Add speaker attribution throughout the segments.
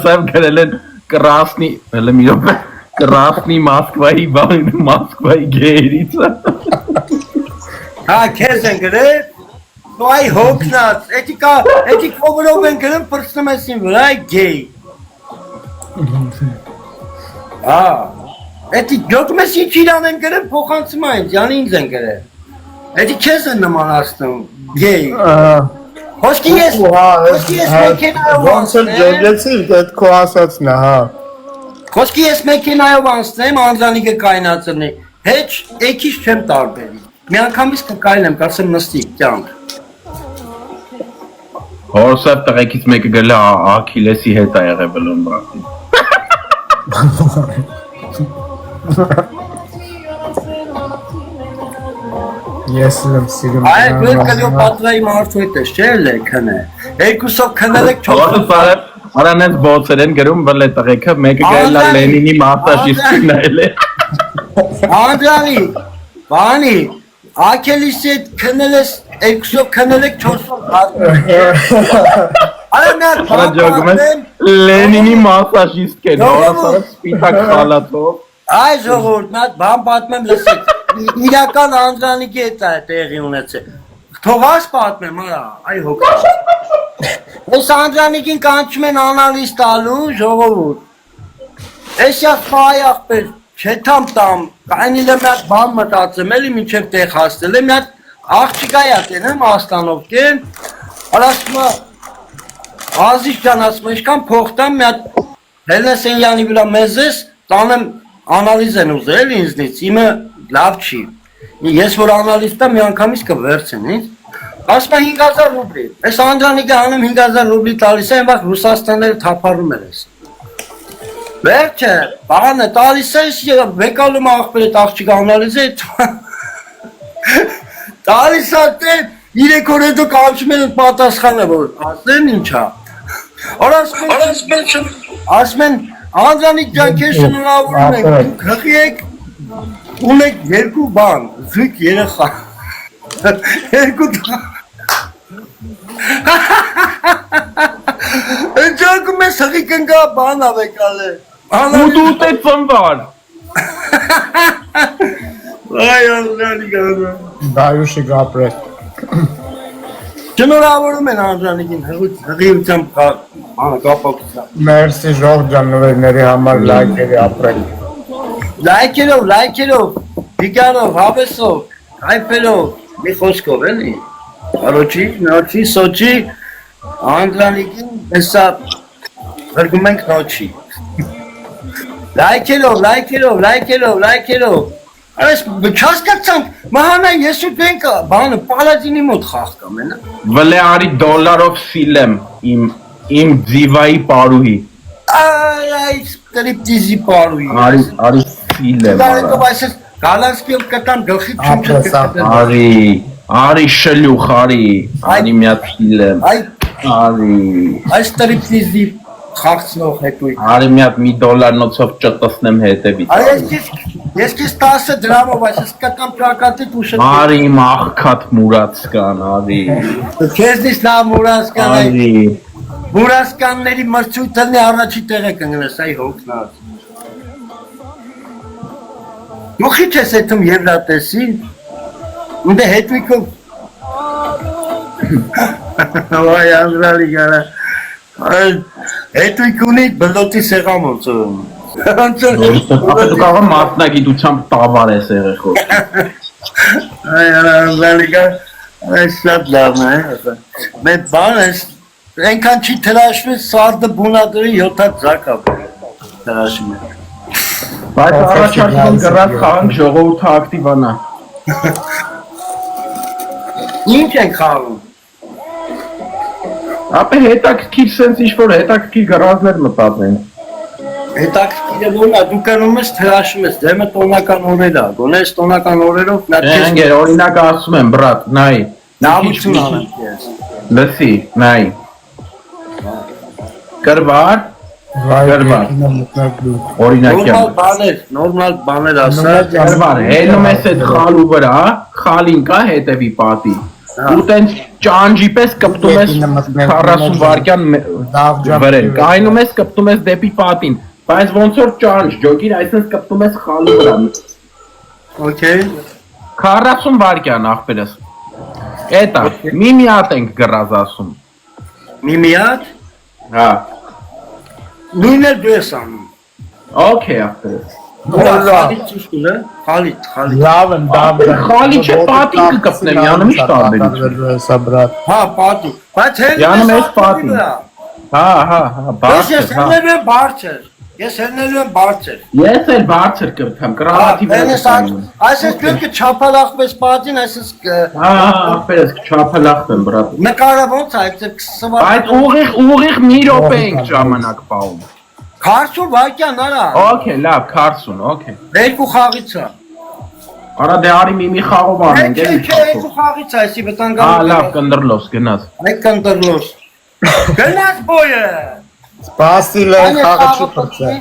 Speaker 1: Սա գրել են Կրասնի, հələ մի րոպե, Կրասնի Մոսկվայի գերից։
Speaker 2: Հա, քեզ են գրել։ Նո այ հոգնած, էդի կողորով են գրել պրծնում ես իմ վրա, այ գեյ։ Հա, էդի գյոտում ես ինչ իրան են գրել փոխանցում այն, յանի ինձ են գրել։ Էդի քեզ են նմանացնում, գեյ։ Հոսքի ես մեքենայով
Speaker 3: ոնց էլ ջոգեցիր, այդ քո ասածն է, հա։
Speaker 2: Հոսքի ես մեքենայով անցնեմ, անձանիկը կայնացրնի, հեչ էքիչ չեմ տարբերի։ Մի անգամից կկայնեմ, կասեմ նստի, կյանք։
Speaker 1: Հորսև տղեկից մեկը գել է Աքիլեսի հետ է եղել բլոն բրատին։
Speaker 3: Ես եմ սիրում։
Speaker 2: Այ դու կլիո պատրայի մարդու հետ ես, չէ՞ լե քնե։ Երկուսով քնել եք
Speaker 1: չորս Արանենց բոցեր են գրում բլե տղեկը մեկը գել է Լենինի մասաժիստի նայել է։
Speaker 2: Անդրանի, բանի, Աքելիսի հետ քնել ես, երկուսով քնել եք 4
Speaker 1: Լենինի մասաժիստ կեն, հորասարը սպիտակ խալատով։
Speaker 2: Այ ժողորդ, մատ բան պատմեմ լսեք, իրական Անդրանիկի հետ է տեղի ունեցել։ Թողաս պատմեմ, արա, այ հոգա։ Ես Անդրանիկին կանչում են անալիզ տալու, ժողորդ։ Ես յատ խայ աղբեր, չետամ տամ, կայնիլ է մի հատ բան մտածեմ, էլի մինչև տեղ հասնել է, մի հատ աղջիկա յատեն եմ աստանով կեն, արասմա, ազիշ ճան ասմա, իշկան փողտամ, մի հատ հելնեսենյանի վրա մեզ ես, տանեմ անալիզ են ուզել ինձնից, իմը լավ չի, ես որ անալիզ տամ, մի անգամից կվերցեն ինձ, ասմա 5000 ռուբլի, ես Անդրանիկը հանեմ 5000 ռուբլի տալիս է, այնվախ Ռուսաստանները թապարում էր ես։ Վերջը, բանը տալիս ես, վեկալում աղբեր էտ աղջիկ անալիզ է, տալիս ատեն, 3 օր հետո կանչում են պատասխանը, որ ասեն ինչա։ Ասում են, Անդրանիկ ջան քեզ շնորհավորում ենք, դուք հղի եք, ունեք 2 բան, զույգ երեխա, 2 Ընջակում ես հղի կնգա բան ավեկալ է։
Speaker 1: Ու դու ուտ էդ ծնվար։
Speaker 2: Այ Անդրանիկ անդրան։
Speaker 3: Դայուշի գապրել։
Speaker 2: Շնորհավորում են Անդրանիկին հղիությամբ կապակցությամբ։
Speaker 3: Մերսի ժող ջան նվերների համար լայքերի ապրել։
Speaker 2: Լայքերով, բիգարով, հավեսով, հայպերով, մի խոսքով էլի։ Արոչի, նոչի, սոչի, Անդրանիկին հեսա հրգում ենք նոչի։ Լայքերով։ Այս չհասկացանք, մահանա ես ու դենք բանը պալադինի մոտ խաղ կամ են։
Speaker 1: Վլե արի դոլարով սիլեմ իմ ձիվայի պարուհի։
Speaker 2: Այ ստրիպտիզի պարուհի։
Speaker 1: Արի սիլեմ։
Speaker 2: Դարեկով այսպես գալանսկիով կտամ գլխի չունչը։
Speaker 1: Արի շլյուխ, արի մի հատ սիլեմ։
Speaker 2: Այ ստրիպտիզի խաղցնող հետույք։
Speaker 1: Արի մի հատ $1 ճտսնեմ հետևից։
Speaker 2: Ես քեզ 10 դրամով այսպես կտամ պլակատիտ ու շտկի։
Speaker 1: Արի իմ աղքատ մուրացկան, արի։
Speaker 2: Քեզնից լավ մուրացկան այ։ Մուրացկանների մրցույթն է առաջի տեղը կընկնես, այ հոգնած։ Դու քիչ ես այդում Եվրատեսին։ Ունդ է հետույքով։ Այ Անդրանիկ արա։ Հետույք ունի բլոտի սեղամոցում։
Speaker 1: Դու կարող մատնագիտությամբ տավար ես եղել խոր։
Speaker 2: Այ Անդրանիկա, այս շատ լավն է։ Մեր բան ես, այնքան չի թրաշվում, սարդը բունադրի 7 ձակավ թրաշում է։
Speaker 1: Բայց առաջարկում գրած խաղանք ժողովուրդը ակտիվանա։
Speaker 2: Ինչ ենք խաղում։
Speaker 1: Ապե հետաքրքիր սենց ինչ-որ հետաքրքիր գրազներ մտածեն։
Speaker 2: Հետաքրքիրը ոնն է, դու կնում ես թրաշում ես, դեմը տոնական օրեր է, գոնես տոնական օրերով նա քեզ
Speaker 1: Ընկեր, օրինակ ասում եմ, բրատ, նայ։
Speaker 2: նավություն անեմ քեզ։
Speaker 1: Լսի, նայ։ Կրվար։
Speaker 2: Նորմալ բաներ ասա։
Speaker 1: Կրվար, հելնում ես այդ խալու վրա, խալին կա հետևի պատի։ ու տենց ճանջի պես կպտում ես 40 վայրկյան վրան, կայնում ես կպտում ես դեպի պատին, բայց ոնց որ ճանջ, ջոկին այսպես կպտում ես խալու վրա։
Speaker 2: Okay։
Speaker 1: 40 վայրկյան ախպերս։ Էտա, մի հատ ենք գրած ասում։
Speaker 2: Միմիատ։
Speaker 1: Հա։
Speaker 2: Նույնը դու ես անում։
Speaker 1: Okay, ախպերս։
Speaker 2: Խալիթ ճիշտ է։ Խալիթ։
Speaker 3: Լավ եմ դամ։
Speaker 1: Խալի չէ պատին կկպնեմ, յանում ի՞նչ տարբերություն։
Speaker 3: Սա բրատ։
Speaker 2: Հա, պատի։ Բայց հենց
Speaker 1: Յանում ես պատին։ Հա,
Speaker 2: Ես հենելու եմ բարձր։ Ես հենելու եմ բարձր։
Speaker 1: Ես էլ բարձր կրթեմ, կրավատի վրա։
Speaker 2: Այսպես դուք չափալախպես պատին, այսպես
Speaker 1: Հա, ախպերս չափալախտեմ, բրատ։
Speaker 2: նկարը ոնց է, այդպես սվա։
Speaker 1: Այդ ուղիղ մի րոպե ենք ժամանակ պահում։
Speaker 2: 40 վայրկյան արա։
Speaker 1: Okay, լավ, 40, okay։
Speaker 2: Երկու խաղից է։
Speaker 1: Արա դե արի մի խաղով անենք, էլի։
Speaker 2: Երկու խաղից է, այսի վտանգավոր։
Speaker 1: Հա, լավ, կնդրլոս, գնաս։
Speaker 2: Այդ կնդրլոս։ Գնաց բոյը։
Speaker 3: Սպասիլ է խաղը չի փրկել։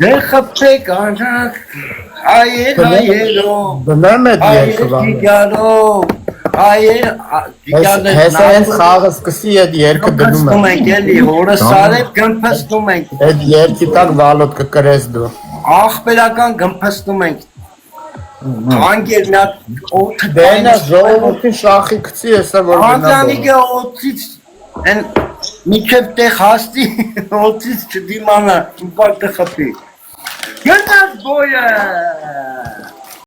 Speaker 2: Դե խփեք անհակ։ Հայերո։
Speaker 3: Բնեմ է երկվա։ Հեսա ես խաղը սկսի այդ երկը դնում
Speaker 2: Գնում
Speaker 3: է։
Speaker 2: ենք էլի, հորը սարետ գմփստում ենք։
Speaker 3: Այդ երկի տակ վալոտ կկրես դու։
Speaker 2: Ախպերական գմփստում ենք։ Անգեր նա օդ
Speaker 3: Դենա ժողովրդի շախի գցի հեսա որ գնա։
Speaker 2: Անտանիկը օդից են միջև տեղ հաստի օդից չդիմանա, իպարտը խփի։ Գնաց բոյը։